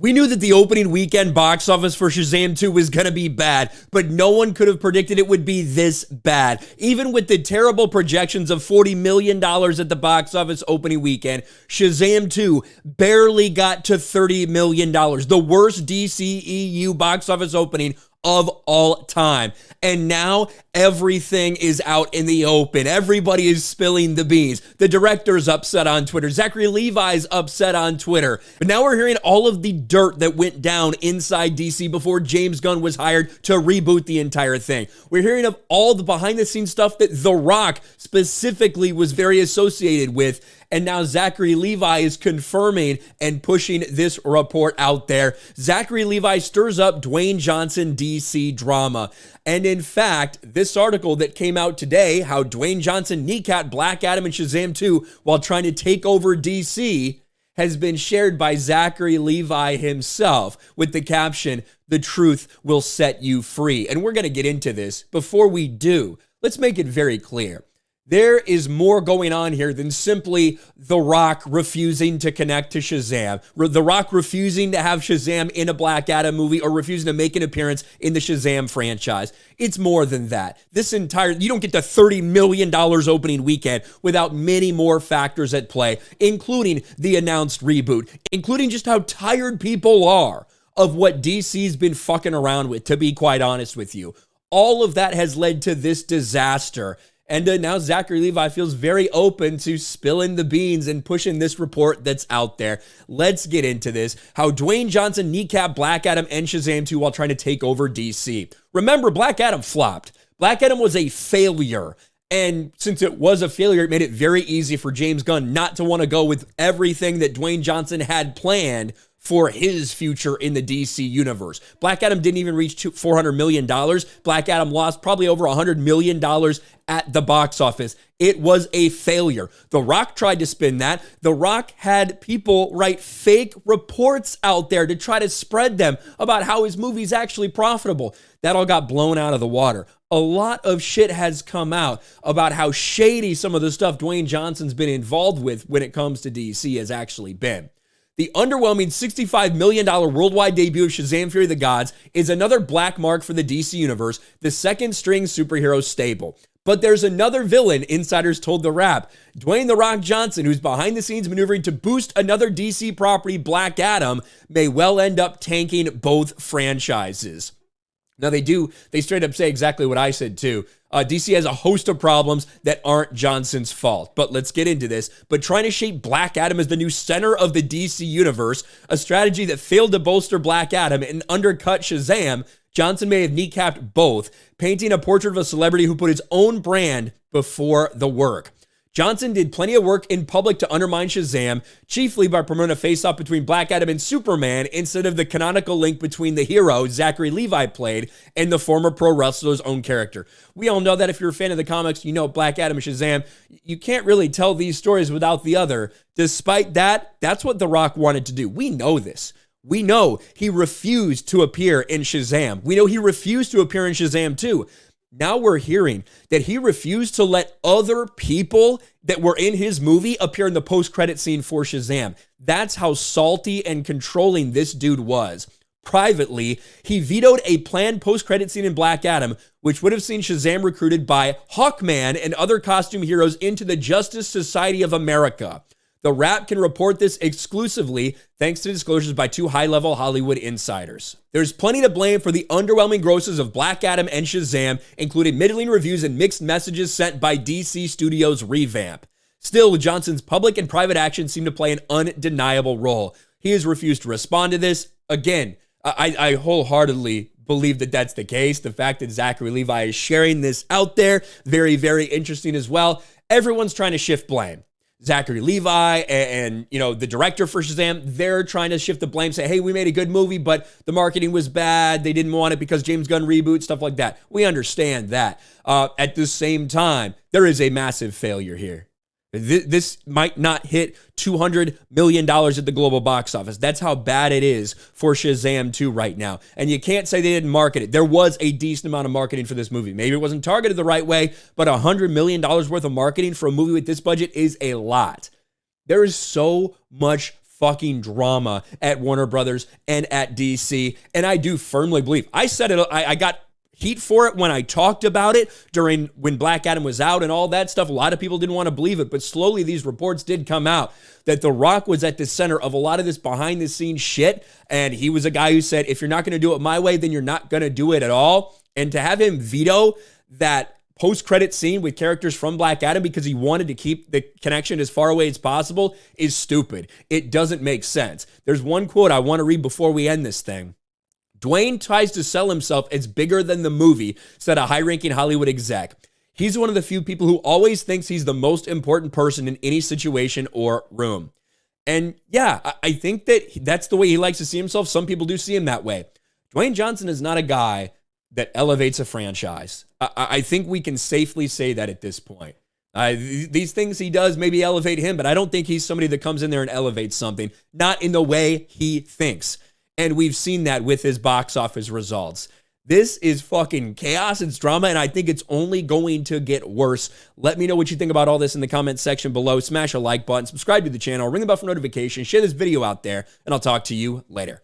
We knew that the opening weekend box office for Shazam 2 was going to be bad, but no one could have predicted it would be this bad. Even with the terrible projections of $40 million at the box office opening weekend, Shazam 2 barely got to $30 million, the worst DCEU box office opening of all time. And now everything is out in the open. Everybody is spilling the beans. The director's upset on Twitter. Zachary Levi's upset on Twitter. But now we're hearing all of the dirt that went down inside DC before James Gunn was hired to reboot the entire thing. We're hearing of all the behind the scenes stuff that The Rock specifically was very associated with. And now Zachary Levi is confirming and pushing this report out there. Zachary Levi stirs up Dwayne Johnson DC drama. And in fact, this article that came out today, how Dwayne Johnson kneecapped Black Adam and Shazam 2 while trying to take over DC, has been shared by Zachary Levi himself with the caption, "The truth will set you free." And we're going to get into this. Before we do, let's make it very clear. There is more going on here than simply The Rock refusing to connect to Shazam, The Rock refusing to have Shazam in a Black Adam movie, or refusing to make an appearance in the Shazam franchise. It's more than that. You don't get to $30 million opening weekend without many more factors at play, including the announced reboot, including just how tired people are of what DC's been fucking around with, to be quite honest with you. All of that has led to this disaster. And now Zachary Levi feels very open to spilling the beans and pushing this report that's out there. Let's get into this. How Dwayne Johnson kneecapped Black Adam and Shazam 2 while trying to take over DC. Remember, Black Adam flopped. Black Adam was a failure. And since it was a failure, it made it very easy for James Gunn not to want to go with everything that Dwayne Johnson had planned for his future in the DC universe. Black Adam didn't even reach $400 million. Black Adam lost probably over $100 million at the box office. It was a failure. The Rock tried to spin that. The Rock had people write fake reports out there to try to spread them about how his movie's actually profitable. That all got blown out of the water. A lot of shit has come out about how shady some of the stuff Dwayne Johnson's been involved with when it comes to DC has actually been. The underwhelming $65 million worldwide debut of Shazam! Fury of the Gods is another black mark for the DC Universe, the second-string superhero stable. But there's another villain, insiders told The Wrap. Dwayne "The Rock" Johnson, who's behind the scenes maneuvering to boost another DC property, Black Adam, may well end up tanking both franchises. Now they straight up say exactly what I said too. DC has a host of problems that aren't Johnson's fault, but let's get into this. But trying to shape Black Adam as the new center of the DC universe, a strategy that failed to bolster Black Adam and undercut Shazam, Johnson may have kneecapped both, painting a portrait of a celebrity who put his own brand before the work. Johnson did plenty of work in public to undermine Shazam, chiefly by promoting a face-off between Black Adam and Superman instead of the canonical link between the hero Zachary Levi played and the former pro wrestler's own character. We all know that if you're a fan of the comics, you know Black Adam and Shazam. You can't really tell these stories without the other. Despite that, that's what The Rock wanted to do. We know this. We know he refused to appear in Shazam. We know he refused to appear in Shazam 2. Now we're hearing that he refused to let other people that were in his movie appear in the post-credit scene for Shazam. That's how salty and controlling this dude was. Privately, he vetoed a planned post-credit scene in Black Adam, which would have seen Shazam recruited by Hawkman and other costume heroes into the Justice Society of America. The Wrap can report this exclusively thanks to disclosures by two high-level Hollywood insiders. There's plenty to blame for the underwhelming grosses of Black Adam and Shazam, including middling reviews and mixed messages sent by DC Studios' revamp. Still, Johnson's public and private actions seem to play an undeniable role. He has refused to respond to this. Again, I wholeheartedly believe that that's the case. The fact that Zachary Levi is sharing this out there, very, very interesting as well. Everyone's trying to shift blame. Zachary Levi and the director for Shazam, they're trying to shift the blame, say, hey, we made a good movie, but the marketing was bad. They didn't want it because James Gunn reboot, stuff like that. We understand that. At the same time, there is a massive failure here. This might not hit $200 million at the global box office. That's how bad it is for Shazam 2 right now. And you can't say they didn't market it. There was a decent amount of marketing for this movie. Maybe it wasn't targeted the right way, but $100 million worth of marketing for a movie with this budget is a lot. There is so much fucking drama at Warner Brothers and at DC. And I do firmly believe, I said it, I got heat for it when I talked about it when Black Adam was out and all that stuff. A lot of people didn't want to believe it, but slowly these reports did come out that The Rock was at the center of a lot of this behind the scenes shit. And he was a guy who said, if you're not going to do it my way, then you're not going to do it at all. And to have him veto that post-credit scene with characters from Black Adam because he wanted to keep the connection as far away as possible is stupid. It doesn't make sense. There's one quote I want to read before we end this thing. Dwayne tries to sell himself as bigger than the movie, said a high-ranking Hollywood exec. He's one of the few people who always thinks he's the most important person in any situation or room. And yeah, I think that's the way he likes to see himself. Some people do see him that way. Dwayne Johnson is not a guy that elevates a franchise. I think we can safely say that at this point. These things he does maybe elevate him, but I don't think he's somebody that comes in there and elevates something, not in the way he thinks. And we've seen that with his box office results. This is fucking chaos. It's drama, and I think it's only going to get worse. Let me know what you think about all this in the comment section below. Smash a like button, subscribe to the channel, ring the bell for notifications, share this video out there, and I'll talk to you later.